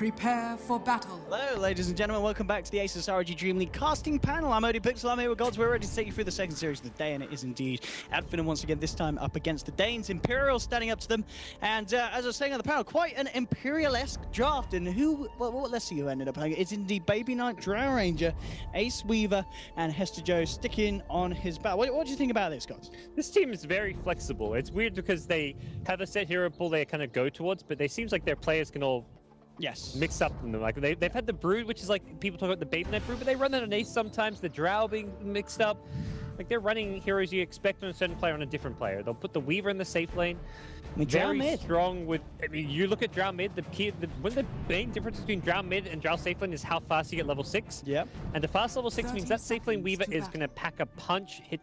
Prepare for battle. Hello, ladies and gentlemen. Welcome back to the Asus RoG DreamLeague casting panel. I'm ODPixel. I'm here with Gods. We're ready to take you through the second series of the day, and it is indeed Finem once again, this time up against the Danes. Imperial standing up to them. And as I was saying on the panel, quite an Imperial-esque draft. And let's see who ended up playing. It's indeed Baby Knight, Drow Ranger, Ace Weaver, and Hester Joe sticking on his back. What do you think about this, Gods? This team is very flexible. It's weird because they have a set hero pool they kind of go towards, but they seems like their players can all mix up in them. Like they've had the Brood, which is like people talk about the Baby Knight Brood, but they run that on Ace sometimes. The Drow being mixed up. Like they're running heroes you expect on a certain player on a different player. They'll put the Weaver in the safe lane. Very strong with. I mean, you look at Drow mid. One of the main difference between Drow mid and Drow safe lane is how fast you get level 6. Yep. And the fast level 6 means that safe lane Weaver is going to pack a punch, hit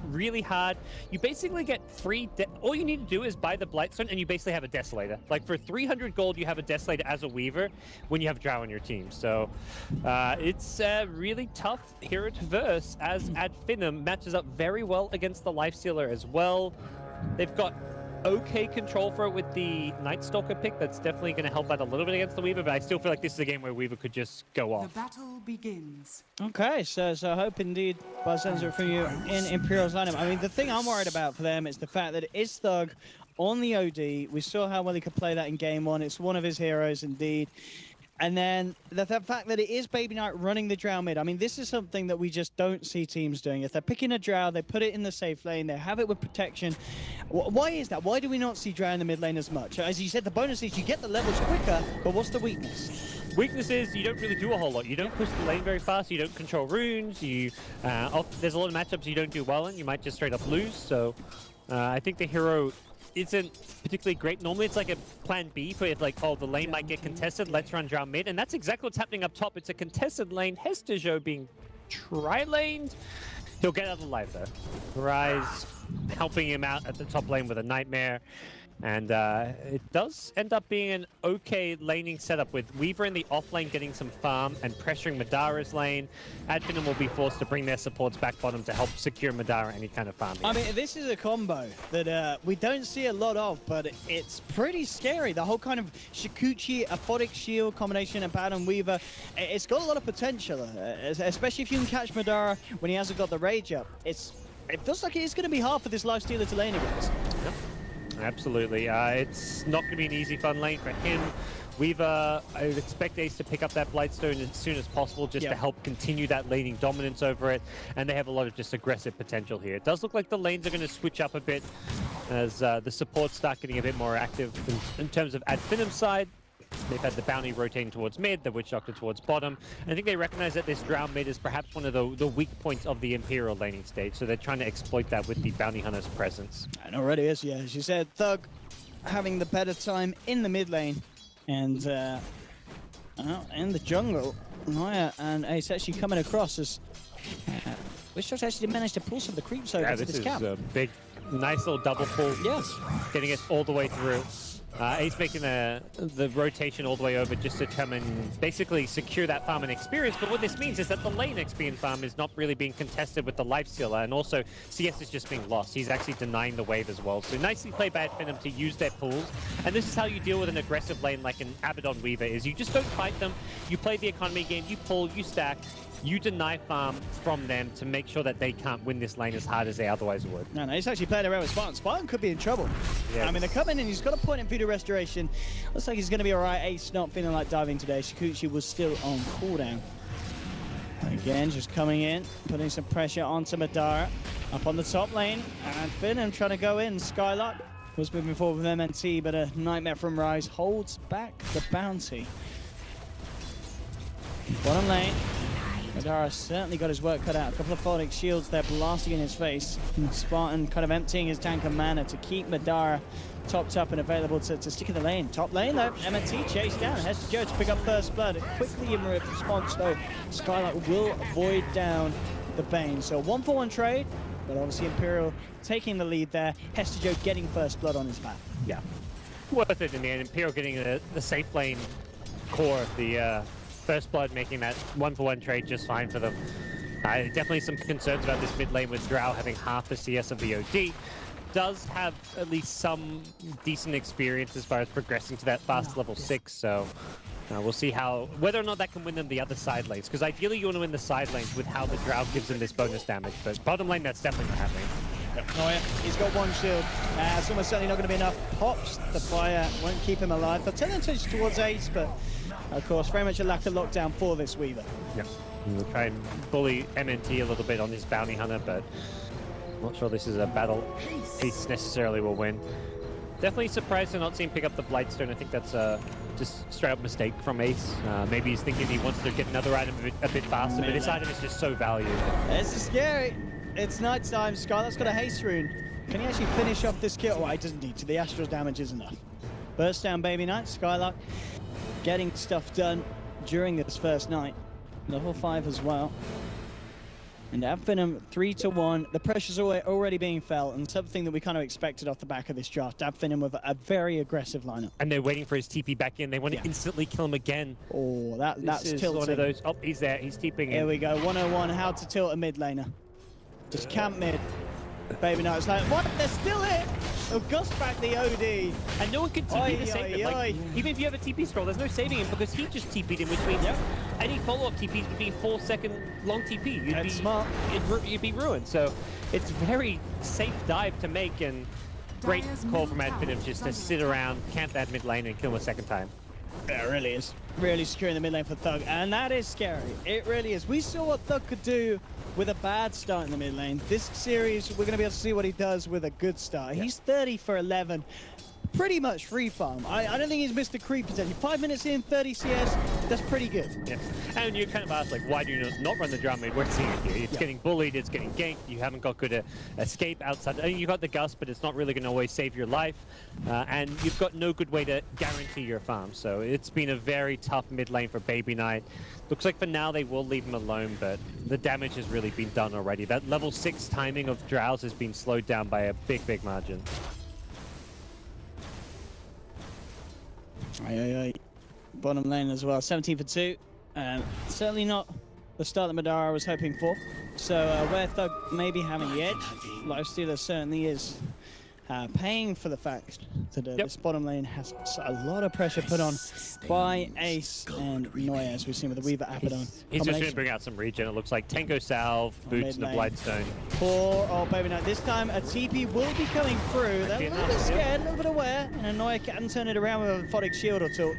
really hard. You basically get free. All you need to do is buy the Blightstone, and you basically have a Desolator. Like for 300 gold, you have a Desolator as a Weaver when you have Drow on your team. So it's a really tough hero to verse. As Finem matches up very well against the Lifestealer as well. They've got okay control for it with the Night Stalker pick. That's definitely going to help out a little bit against the Weaver, but I still feel like this is a game where Weaver could just go off. The battle begins. Okay, so I hope indeed by sounds of it from you in Imperial's lineup. I mean, the thing I'm worried about for them is the fact that it is Thug on the OD. We saw how well he could play that in game one. It's one of his heroes indeed. And then the fact that it is Baby Knight running the Drow mid. I mean, this is something that we just don't see teams doing. If they're picking a Drow, they put it in the safe lane, they have it with protection. Why is that? Why do we not see Drow in the mid lane as much? As you said, the bonus is you get the levels quicker, but what's the weakness? Weakness is you don't really do a whole lot. You don't push the lane very fast, you don't control runes, there's a lot of matchups you don't do well in, you might just straight up lose. So I think the hero isn't particularly great. Normally it's like a plan B for if like, oh, the lane might get contested, let's run Drow mid, and that's exactly what's happening up top. It's a contested lane. Hester Joe being tri-laned. He'll get out alive though. Rise helping him out at the top lane with a Nightmare. And it does end up being an okay laning setup with Weaver in the off lane getting some farm and pressuring Madara's lane. Finem will be forced to bring their supports back bottom to help secure Madara any kind of farm. I mean, this is a combo that we don't see a lot of, but it's pretty scary. The whole kind of Shikuchi, Aphotic Shield combination of Bad and Weaver, it's got a lot of potential, especially if you can catch Madara when he hasn't got the rage up. It feels like it's going to be hard for this Lifestealer to lane against. Yep. Absolutely. It's not going to be an easy fun lane for him. Weaver, I would expect Ace to pick up that Blightstone as soon as possible just to help continue that laning dominance over it. And they have a lot of just aggressive potential here. It does look like the lanes are going to switch up a bit as the supports start getting a bit more active in terms of Finem's side. They've had the Bounty rotating towards mid, the Witch Doctor towards bottom. And I think they recognize that this Drow mid is perhaps one of the weak points of the Imperial laning stage, so they're trying to exploit that with the Bounty Hunter's presence. And already is, yeah. As you said, Thug having the better time in the mid lane. And in the jungle, Naya and Ace actually coming across as Witch Doctor actually managed to pull some of the creeps over to this camp. This is a big, nice little double pull. Yes. Getting it all the way through. Ace making the rotation all the way over just to come and basically secure that farm and experience. But what this means is that the lane XP farm is not really being contested with the Lifestealer, and also CS is just being lost. He's actually denying the wave as well. So nicely played by Finem to use their pools. And this is how you deal with an aggressive lane like an Abaddon Weaver, is you just don't fight them. You play the economy game, you pull, you stack, you deny farm from them to make sure that they can't win this lane as hard as they otherwise would. No, he's actually playing around with Spartan. Spartan could be in trouble. Yes. I mean, they're coming in, he's got a point in Voodoo Restoration. Looks like he's going to be alright. Ace not feeling like diving today. Shikuchi was still on cooldown. Again, just coming in, putting some pressure onto Madara. Up on the top lane, and Finem trying to go in. Skylark was moving forward with MNT, but a Nightmare from Rise holds back the bounty. Bottom lane. Madara certainly got his work cut out. A couple of Aphotic Shields there blasting in his face. And Spartan kind of emptying his tank of mana to keep Madara topped up and available to stick in the lane. Top lane though, MNT chased down. Hester Joe to pick up first blood. Quickly in response though, Skylark will void down the Bane. So a 1-for-1 trade, but obviously Imperial taking the lead there. Hester Joe getting first blood on his back. Yeah. Worth it in the end. Imperial getting the safe lane core of the First Blood, making that 1-for-1 trade just fine for them. Definitely some concerns about this mid lane with Drow having half the CS of the OD. Does have at least some decent experience as far as progressing to that fast level 6, so We'll see whether or not that can win them the other side lanes, because ideally you want to win the side lanes with how the Drow gives them this bonus damage, but bottom lane, that's definitely not happening. Oh yeah, he's got one shield. It's almost certainly not going to be enough. Pops the fire, won't keep him alive. They'll turn attention towards Ace, but of course, very much a lack of lockdown for this Weaver. Yeah, we'll try and bully MNT a little bit on his bounty hunter, but I'm not sure this is a battle Ace necessarily will win. Definitely surprised to not see him pick up the Blightstone. I think that's just straight up mistake from Ace. Maybe he's thinking he wants to get another item a bit faster, but this item is just so valued. This is scary. It's night time. Skylark's got a haste rune. Can he actually finish off this kill? Well, he doesn't need to. The astral damage is enough. Burst down, Baby Knight. Skylark getting stuff done during this first night. Level 5 as well. And Finem 3-1. The pressure's already being felt, and something that we kind of expected off the back of this draft. Finem with a very aggressive lineup. And they're waiting for his TP back in. They want to instantly kill him again. Oh, that's tilting. One of those. Oh, he's there. He's TPing in. Here we go. 101. How to tilt a mid laner. Just camp mid. Baby Knight's like, what? They're still it! They'll gust back the OD. And no one can TP to save him. Like, even if you have a TP scroll, there's no saving him because he just TP'd him, which means any follow-up TPs would be 4-second long TP. That's smart. You'd be ruined. So it's very safe dive to make, and great call from Finem just to sit around, camp that mid lane, and kill him a second time. Yeah, it really is. Really securing the mid lane for Thug, and that is scary. It really is. We saw what Thug could do with a bad start in the mid lane. This series, we're going to be able to see what he does with a good start. He's 30 for 11. Pretty much free farm. I don't think he's missed the creep potential. 5 minutes in, 30 CS, that's pretty good. Yeah. And you kind of ask, like, why do you not run the drum mid? We're seeing it here. It's getting bullied, it's getting ganked, you haven't got good escape outside. I mean, you've got the Gust, but it's not really going to always save your life. And you've got no good way to guarantee your farm. So it's been a very tough mid lane for Baby Knight. Looks like for now they will leave him alone, but the damage has really been done already. That level 6 timing of Drows has been slowed down by a big margin. Bottom lane as well, 17 for 2. Certainly not the start that Madara was hoping for. So where Thug may be having the edge, Lifestealer certainly is paying for the fact that this bottom lane has a lot of pressure put on by Ace and Noya, as we've seen with the Weaver Abaddon. He's just going to bring out some regen, it looks like. Tango Salve, boots and the Blightstone. Poor old Baby Knight. This time a TP will be coming through. They're a little bit scared, a little bit aware, and Noya can turn it around with a Photic Shield or two.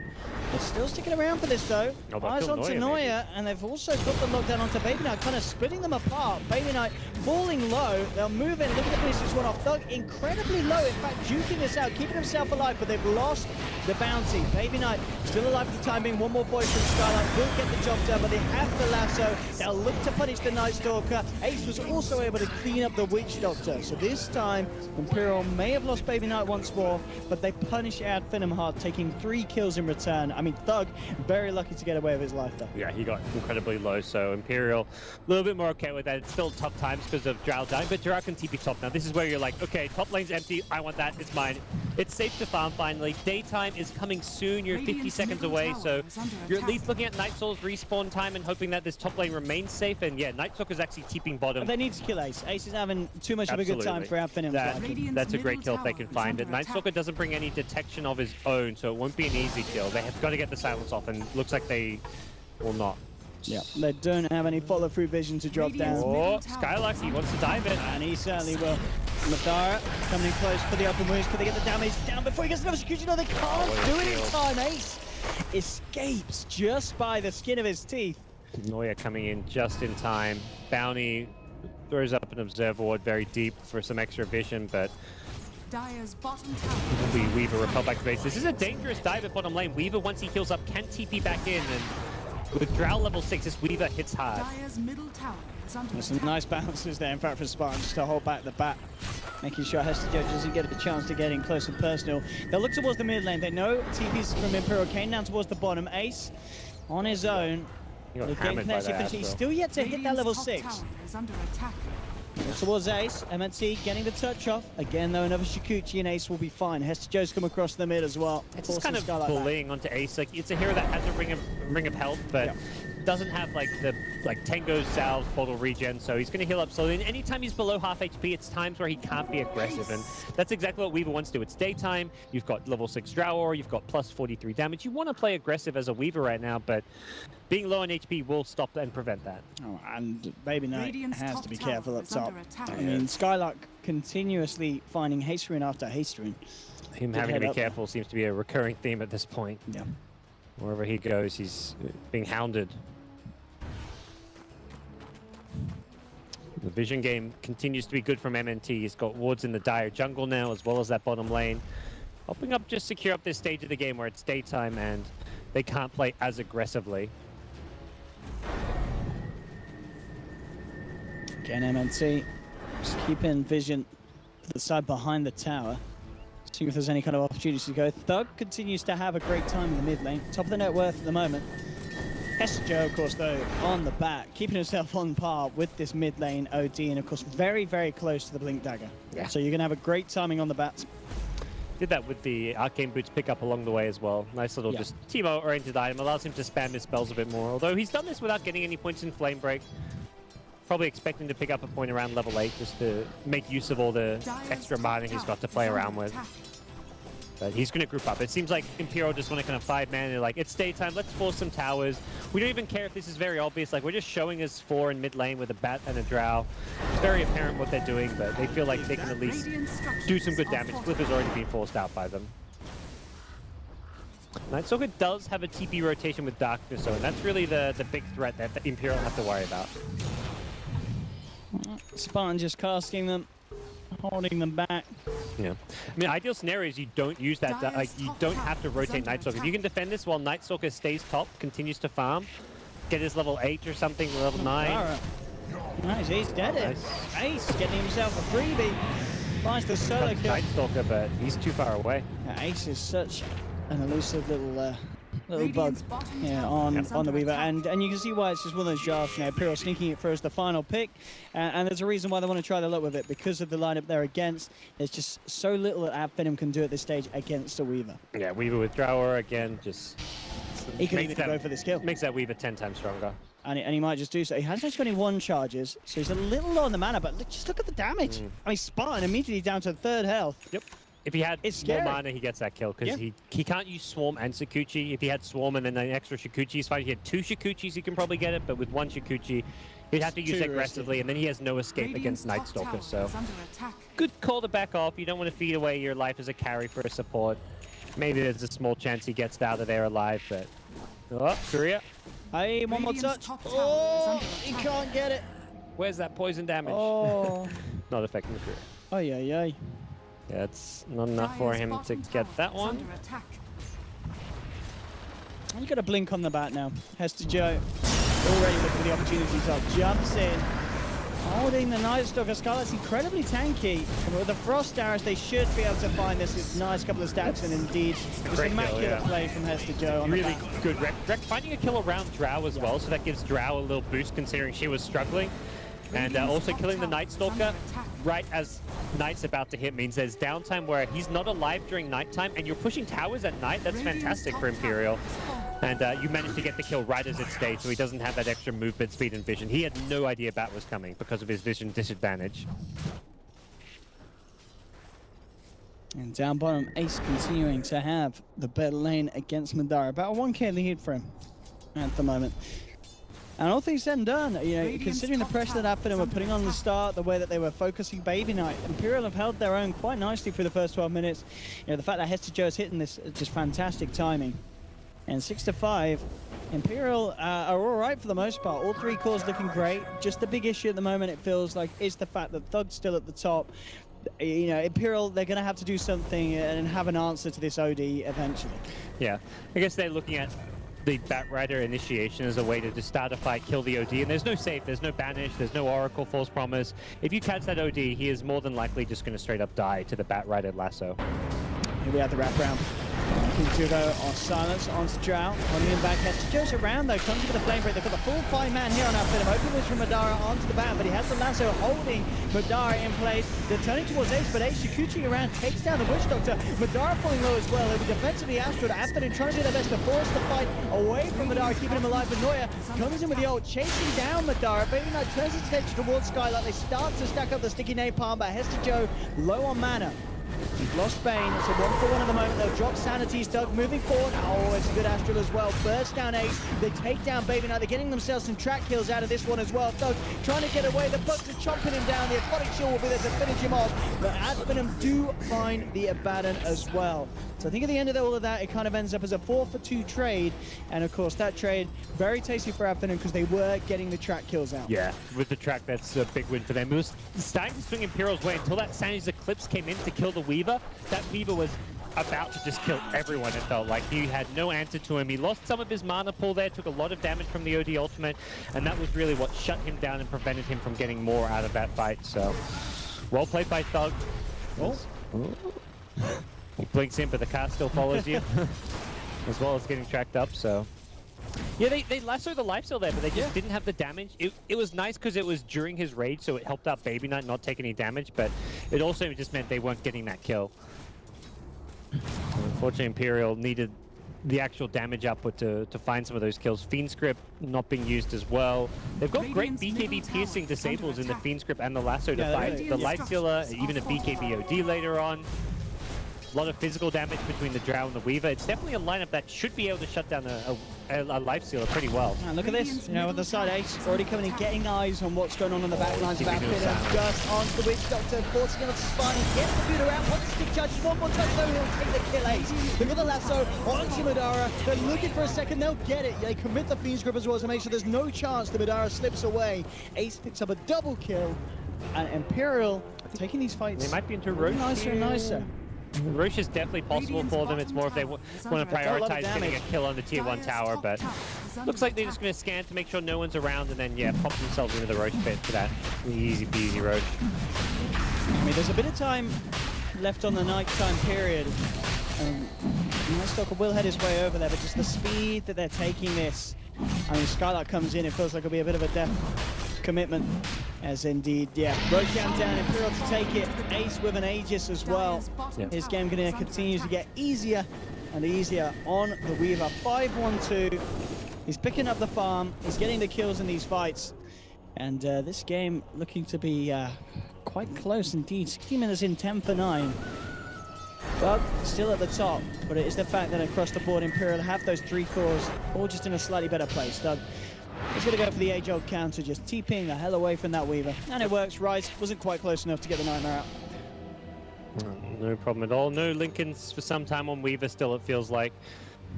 They're still sticking around for this though. Eyes onto Noya, and they've also got the lockdown onto Baby Knight, kind of splitting them apart. Baby Knight falling low. They'll move in, looking to finish this one off. Thug incredibly low, in fact, juking this out, keeping himself alive, but they've lost the bounty. Baby Knight still alive for the time being. One more push from Skylark will get the job done, but they have the lasso. They'll look to punish the Night Stalker. Ace was also able to clean up the Witch Doctor. So this time, Imperial may have lost Baby Knight once more, but they punish Finem hard, taking 3 kills in return. I mean, Thug, very lucky to get away with his life though. Yeah, he got incredibly low, so Imperial a little bit more okay with that. It's still tough times because of Drow dying, but Drow can TP top now. This is where you're like, okay, top lane's empty, I want that, it's mine. It's safe to farm finally. Daytime is coming soon, you're 50 seconds away, so you're at least looking at Night Soul's respawn time and hoping that this top lane remains safe, and yeah, Night Stalker's actually TPing bottom. They need to kill Ace. Ace is having too much of a good time for Finem. That's a great kill if they can find it. Night Stalker doesn't bring any detection of his own, so it won't be an easy kill. They have got to get the silence off, and looks like they will not. Yeah, they don't have any follow-through vision to drop down. Oh, Skylark, he wants to dive it. And he certainly will. Madara coming in close for the open moves. Can they get the damage down before he gets another execution? No, they can't do it in time. Ace escapes just by the skin of his teeth. Noya coming in just in time. Bounty throws up an observer ward very deep for some extra vision, but Dire's bottom tower. Weaver repel back to base. This is a dangerous dive at bottom lane. Weaver, once he heals up, can TP back in, and with Drow level 6, this Weaver hits hard. Dire's middle tower is under There's some nice bounces there, in fact, for Spartan, just to hold back the bat, making sure Hester Judge doesn't get a chance to get in close and personal. They'll look towards the mid lane. They know TP's from Imperial. Came down towards the bottom. Ace on his own. He's still yet to hit that level 6. Is under attack. Towards Ace, MNT getting the touch off. Again, though, another Shikuchi and Ace will be fine. Hester Joe's come across the mid as well. It's just kind of bullying onto Ace. Like, it's a hero that has a ring of health, but doesn't have like the Tengo's salve bottle regen, so he's going to heal up slowly. And anytime he's below half HP, it's times where he can't be aggressive, and that's exactly what Weaver wants to do. It's daytime. You've got level 6 Drower, you've got plus 43 damage. You want to play aggressive as a Weaver right now, but being low on HP will stop and prevent that. Oh, and Baby Knight Radiant's has top to be tower careful up is under top. attack. I mean, Skylark continuously finding haste rune after haste rune. Him Good having to head be up. careful seems to be a recurring theme at this point. Yeah. Wherever he goes, he's being hounded. The vision game continues to be good from MNT. He's got wards in the dire jungle now, as well as that bottom lane. Helping up just secure up this stage of the game where it's daytime and they can't play as aggressively. Again, MNT just keeping vision to the side behind the tower. See if there's any kind of opportunity to go. Thug continues to have a great time in the mid lane. Top of the net worth at the moment. Hester Joe, of course, though, on the back, keeping himself on par with this mid lane OD, and of course, very, very close to the Blink Dagger. Yeah. So you're going to have a great timing on the bats. Did that with the Arcane Boots pickup along the way as well. Nice little just team-oriented item. Allows him to spam his spells a bit more. Although he's done this without getting any points in Flame Break. Probably expecting to pick up a point around level 8 just to make use of all the extra mana he's got to play around with. But he's going to group up. It seems like Imperial just want to kind of 5-man. They're like, it's daytime, let's force some towers. We don't even care if this is very obvious. Like, we're just showing us 4 in mid lane with a bat and a drow. It's very apparent what they're doing, but they feel like they can at least do some good damage. Flipper's already been forced out by them. Nightstalker does have a TP rotation with Darkness, though, and that's really the big threat that the Imperial have to worry about. Spartan just casting them, holding them back. Yeah, I mean, ideal scenario is you don't use that, like, you don't have to rotate Nightstalker. If you can defend this while Nightstalker stays top, continues to farm, get his level 8 or something, level 9. Nice, he's dead. Nice. Ace getting himself a freebie. Finds the solo kill. Nightstalker, but he's too far away. Ace is such an elusive little bug Radiant's bottom yeah, tower on is the under Weaver, attack. and you can see why it's just one of those jobs. You know, Imperial sneaking it through as the final pick, and there's a reason why they want to try their luck with it, because of the lineup they're against. There's just so little that Finem can do at this stage against a Weaver. Yeah, Weaver with Drower again, just He can makes even go for this kill, makes that Weaver 10 times stronger. and he might just do so. He has actually 21 charges, so he's a little low on the mana, but just look at the damage. I mean, Spartan immediately down to 3rd health. Yep. If he had It's more scary. mana, he gets that kill, because he can't use Swarm and Sakuchi. If he had Swarm and then an extra Shikuchi, it's fine. If he had 2 Shikuchis, he can probably get it, but with 1 Shikuchi, he'd have to use it aggressively, and then he has no escape against Radiant's top Nightstalker, tower so is under attack. good call to back off. You don't want to feed away your life as a carry for a support. Maybe there's a small chance he gets out of there alive, but... Oh, Korea. Hey, one more Radiant's touch. top tower is Oh, under he attack. can't get it. Where's that poison damage? Oh, Not affecting Korea. oh yeah. Yeah, it's not enough for Dire's him to bottom get tower that is one. under attack. You got a blink on the bat now. Hester Joe already looking for the opportunities up. Jumps in. Holding the Nightstalker. Scarlet's incredibly tanky. And with the Frost Arrows, they should be able to find this nice couple of stacks. And indeed, it was Great an kill, immaculate yeah. play from Hester Joe on the Really bat. good rec. Finding a kill around Drow as well, so that gives Drow a little boost considering she was struggling. And also killing the Nightstalker right as Night's about to hit means there's downtime where he's not alive during nighttime, and you're pushing towers at night. That's fantastic for Imperial. And you managed to get the kill right as it's day, so he doesn't have that extra movement speed and vision. He had no idea Bat was coming because of his vision disadvantage. And down bottom, Ace continuing to have the better lane against Madara. About a 1k lead for him at the moment. And all things said and done, you know, Radiant's considering the top pressure that tower Finem is were under putting on the attack. start, the way that they were focusing Baby Knight, Imperial have held their own quite nicely for the first 12 minutes. You know, the fact that Hester Joe is hitting this, just fantastic timing. And 6-5, Imperial are all right for the most part. All 3 cores looking great. Just the big issue at the moment, it feels like, is the fact that Thug's still at the top. You know, Imperial, they're going to have to do something and have an answer to this OD eventually. Yeah, I guess they're looking at the Batrider initiation as a way to just start a fight, kill the OD, and there's no safe, there's no banish, there's no Oracle, False Promise. If you catch that OD, he is more than likely just going to straight up die to the Batrider lasso. Here we have the wraparound. looking to go on silence onto Drow. On the back, has to goes around though, comes with a flame break. They've got the full 5-man here on our Finem. Open was from Madara onto the bat, but he has the lasso holding Madara in place. They're turning towards Ace, but Ace scooching around, takes down the Witch Doctor. Madara falling low as well. He'll be defensively Astro. After trying to do their best to force the fight away from Madara, keeping him alive. But Noya comes in with the ult, chasing down Madara. Baby Knight turns his attention towards Skylight. They start to stack up the sticky napalm, but Hester Joe low on mana. He's lost Bane. It's a 1-for-1 at the moment. They'll drop Sanity's Doug moving forward. Oh, it's a good Astral as well. Burst down Ace. They take down Baby Knight. They're getting themselves some track kills out of this one as well. Doug trying to get away. The Bugs are chomping him down. The Aquatic Shield will be there to finish him off. But Advenum do find the Abaddon as well. So I think at the end of all of that, it kind of ends up as a 4-for-2 trade. And of course, that trade, very tasty for Advenum because they were getting the track kills out. Yeah, with the track, that's a big win for them. It was starting to swing Imperial's way until that Sanity's Eclipse came in to kill the Weaver. That Weaver was about to just kill everyone, it felt like. He had no answer to him. He lost some of his mana pool there, took a lot of damage from the OD ultimate, and that was really what shut him down and prevented him from getting more out of that fight. So, well played by Thug. Oh. He blinks in, but the car still follows you, as well as getting tracked up, so... Yeah, they lassoed the lifesteal there, but they just didn't have the damage. It was nice because it was during his raid, so it helped out Baby Knight not take any damage, but it also just meant they weren't getting that kill. Unfortunately, Imperial needed the actual damage output to find some of those kills. Fiend Script not being used as well. They've got great BKB piercing disables in the Fiend Script and the lasso to fight the Lifestealer, even a BKB OD later on. A lot of physical damage between the Drow and the Weaver. It's definitely a lineup that should be able to shut down a Lifestealer pretty well. And look at this, you know, with the side Ace already coming in, getting eyes on what's going on the back lines of Advenum. Just onto the Witch Doctor, forcing him to spine. He gets the boot around, wants to stick charge, one more touch, though he'll take the kill Ace. Look at the lasso onto Madara. They're looking for a second, they'll get it. They commit the Fiend's Grip as well to make sure there's no chance the Madara slips away. Ace picks up a double kill, and Imperial taking these fights. They might be into Roche. Nicer and nicer. Roche is definitely possible for them. It's more if they want to prioritize getting a kill on the tier 1 tower, but looks like they're just going to scan to make sure no one's around and then, yeah, pop themselves into the Roche pit for that easy peasy Roche. I mean, there's a bit of time left on the nighttime period. Nightstalker will head his way over there, but just the speed that they're taking this. I mean, Skylark comes in, it feels like it'll be a bit of a death commitment. As indeed, yeah, Roche down, Imperial to take it. Ace with an Aegis as well. His game going to continue to get easier and easier on the Weaver. 5-1-2. He's picking up the farm. He's getting the kills in these fights. And this game looking to be quite close indeed. 60 minutes in, 10 for 9. Doug still at the top, but it is the fact that across the board, Imperial have those 3 cores, all just in a slightly better place. Doug, he's going to go for the age-old counter, just TPing the hell away from that Weaver. And it works. Rise wasn't quite close enough to get the Nightmare out. No problem at all. No Lincolns for some time on Weaver still, it feels like.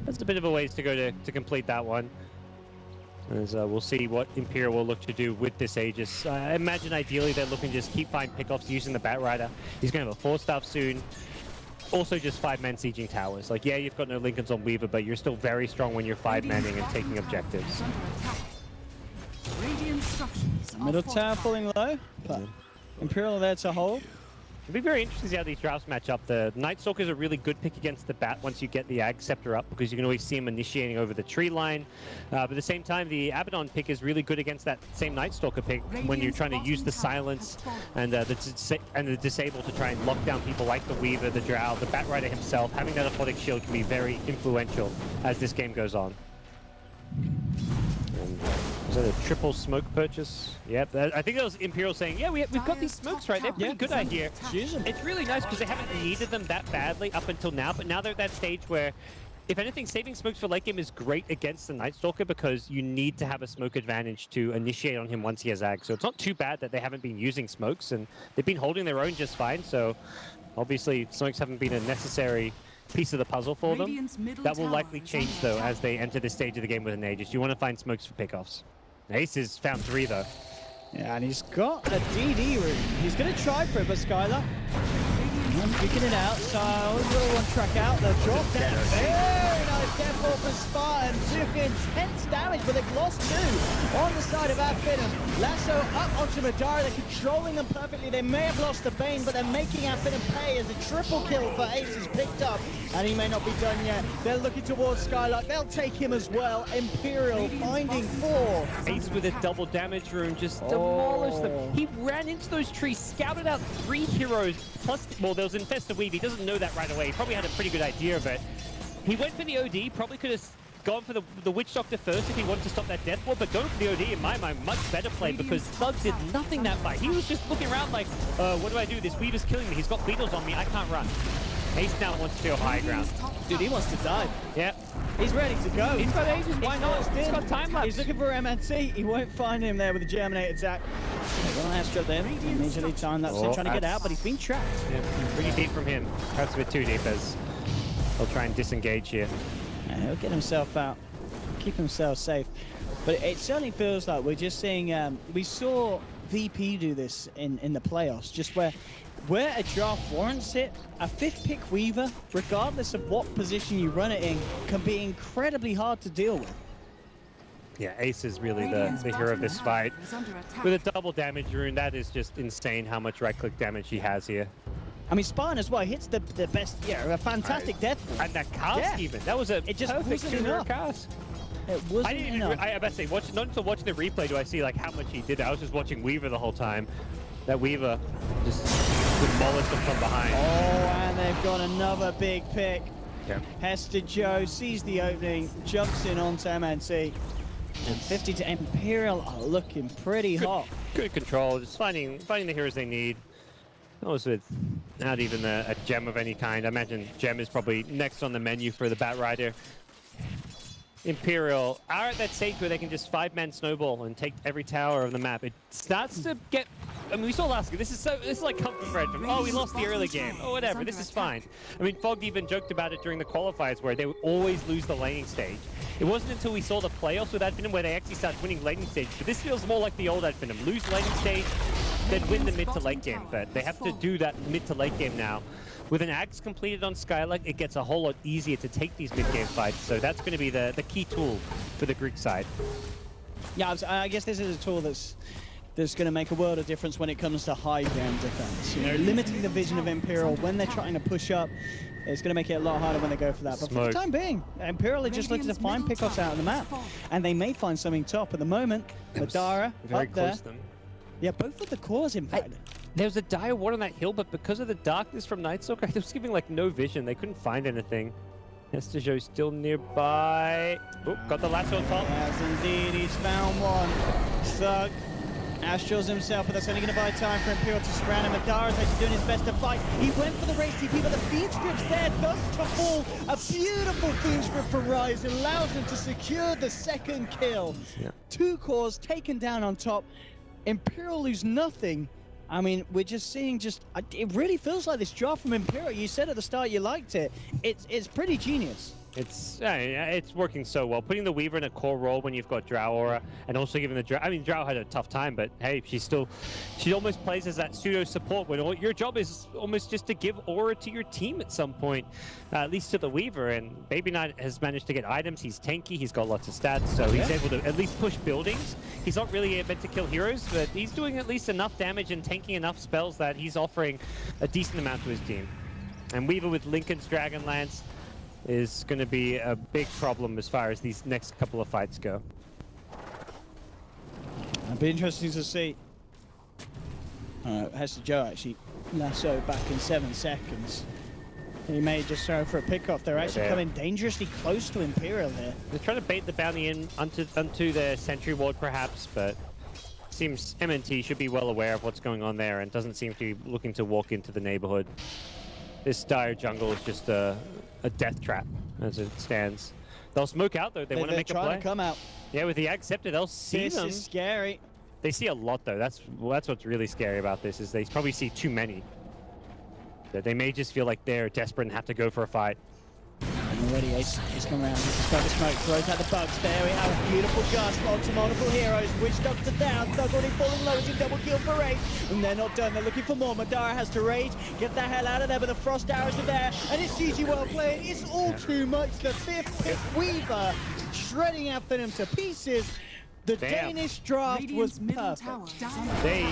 That's a bit of a ways to go to complete that one. As we'll see what Imperial will look to do with this Aegis. I imagine ideally they're looking to just keep finding pickoffs using the Batrider. He's going to have a 4-staff soon. Also just 5-man sieging towers. Like, yeah, you've got no Lincolns on Weaver, but you're still very strong when you're 5-manning and taking objectives. Middle tower falling low, but Imperial there to hold. It'll be very interesting to see how these drafts match up. The Night Stalker is a really good pick against the Bat once you get the Ag Scepter up, because you can always see him initiating over the tree line. But at the same time, the Abaddon pick is really good against that same Night Stalker pick when you're trying to use the silence and the disable to try and lock down people like the Weaver, the Drow, the Batrider himself. Having that Aquatic Shield can be very influential as this game goes on. Is that a triple smoke purchase? Yep, I think that was Imperial saying, yeah, we've got these smokes, right? They're pretty good out here. It's really nice because they haven't needed them that badly up until now, but now they're at that stage where, if anything, saving smokes for late game is great against the Night Stalker because you need to have a smoke advantage to initiate on him once he has Ag. So it's not too bad that they haven't been using smokes, and they've been holding their own just fine. So obviously smokes haven't been a necessary piece of the puzzle for them. That will likely change though as they enter this stage of the game with an Aegis. You want to find smokes for pickoffs. Ace has found 3 though. Yeah, and he's got a DD route. He's going to try for it, but Skylar picking it out. So we'll one track out. The drop down. Very nice Death Ball for Spartan. Doing intense damage, but they've lost 2 on the side of Finem. Lasso up onto Madara. They're controlling them perfectly. They may have lost the Bane, but they're making Finem pay as a triple kill for Ace is picked up, and he may not be done yet. They're looking towards Skylark. They'll take him as well. Imperial finding 4. Ace with a double damage rune just demolished them. He ran into those trees, scouted out 3 heroes, plus, well, there was Infested Weave. He doesn't know that right away. He probably had a pretty good idea of it. He went for the OD, probably could have gone for the Witch Doctor first if he wanted to stop that Death Ward, but going for the OD, in my mind, much better play because Thug did nothing that fight. He was just looking around like, what do I do? This Weaver's killing me. He's got beetles on me. I can't run. Ace now wants to feel high ground. Dude, he wants to die. Yeah. He's ready to go. He's got ages. Why not? He's got time left. He's looking for MNC. He won't find him there with the Germinate attack. Well, Astro there. Immediately timed that. Trying to get out, but he's been trapped. Yeah, pretty deep from him. Perhaps a bit too deep as he'll try and disengage here. Yeah, he'll get himself out. Keep himself safe. But it certainly feels like we're just seeing... we saw VP do this in the playoffs, just where a draft warrants it, a 5th pick Weaver, regardless of what position you run it in, can be incredibly hard to deal with. Yeah, Ace is really the hero of this fight. With a double damage rune, that is just insane how much right-click damage he has here. I mean, Spartan as well hits the best, a fantastic death. And that cast even, that was a perfect two-hero cast. It wasn't enough. I must say, not until watching the replay do I see like how much he did. I was just watching Weaver the whole time. That Weaver just demolished him from behind. Oh, and they've got another big pick. Yeah. Hester Joe sees the opening, jumps in onto MNC. And 50 to Imperial are looking pretty hot. Good control, just finding the heroes they need. That was without even a gem of any kind. I imagine gem is probably next on the menu for the Bat Rider. Imperial are at that stage where they can just 5-man snowball and take every tower of the map. It starts to get... I mean, we saw last game. This is like comfort bread from, oh, we lost the early game. Oh, whatever. This is fine. I mean, Fogg even joked about it during the qualifiers where they would always lose the laning stage. It wasn't until we saw the playoffs with Advenim where they actually started winning laning stage. But this feels more like the old Advenim. Lose laning stage, then win the mid to late game. But they have to do that mid to late game now. With an Axe completed on Skylark, it gets a whole lot easier to take these mid-game fights. So that's going to be the key tool for the Greek side. Yeah, I guess this is a tool that's going to make a world of difference when it comes to high-ground defense. You know, limiting the vision of Imperial when they're trying to push up. It's going to make it a lot harder when they go for that. But for the time being, Imperial are just looking to find pickoffs out on the map. And they may find something top. At the moment, Madara very up close there. to them. Yeah, both of the cores, in fact. There was a dire ward on that hill, but because of the darkness from Night Stalker, it was giving like no vision. They couldn't find anything. Estejo still nearby. Oh, got the lasso on top. Yes, indeed, he's found one. Thug. Astrals himself, but that's only going to buy time for Imperial to surround him. Madara's actually doing his best to fight. He went for the race TP, but the Fiend Script's there. Does to fall. A beautiful Fiend Script from Rise allows him to secure the 2nd kill. Yeah. 2 cores taken down on top. Imperial lose nothing. I mean, we're just seeing it really feels like this draft from Imperial. You said at the start you liked it. It's pretty genius. It's working so well. Putting the Weaver in a core role when you've got Drow Aura, and also giving the Drow... I mean, Drow had a tough time, but hey, she almost plays as that pseudo support when your job is almost just to give Aura to your team at some point, at least to the Weaver. And Baby Knight has managed to get items. He's tanky. He's got lots of stats, so he's able to at least push buildings. He's not really meant to kill heroes, but he's doing at least enough damage and tanking enough spells that he's offering a decent amount to his team. And Weaver with Lincoln's Dragonlance is going to be a big problem as far as these next couple of fights go. It'll be interesting to see. Hester Joe actually lasso back in 7 seconds. He may just throw for a pickoff. They're actually coming dangerously close to Imperial here. They're trying to bait the bounty in onto the sentry ward perhaps, but seems MNT should be well aware of what's going on there and doesn't seem to be looking to walk into the neighborhood. This dire jungle is just a death trap as it stands. They'll smoke out though. They want to make a play. They're trying to come out. Yeah, with the Ag Scepter, they'll see them. This is scary. They see a lot though. That's what's really scary about this is they probably see too many. They may just feel like they're desperate and have to go for a fight. Already Ace is coming around. He's got the smoke, throws out the bugs. There we have a beautiful gust onto multiple heroes. Witch Doctor down. Thug already falling low. It's a double kill for Ace. And they're not done. They're looking for more. Madara has to rage. Get the hell out of there. But the frost arrows are there. And it's GG well played. It's all too much. The 5th pick Weaver shredding out Finem to pieces. The Damn. Danish draft Radiant's was middle tower perfect. is under They,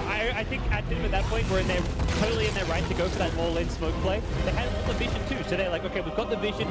I think at Finem at that point were totally in their right to go for that all-in smoke play. They had all the vision too, so they're like, okay, we've got the vision.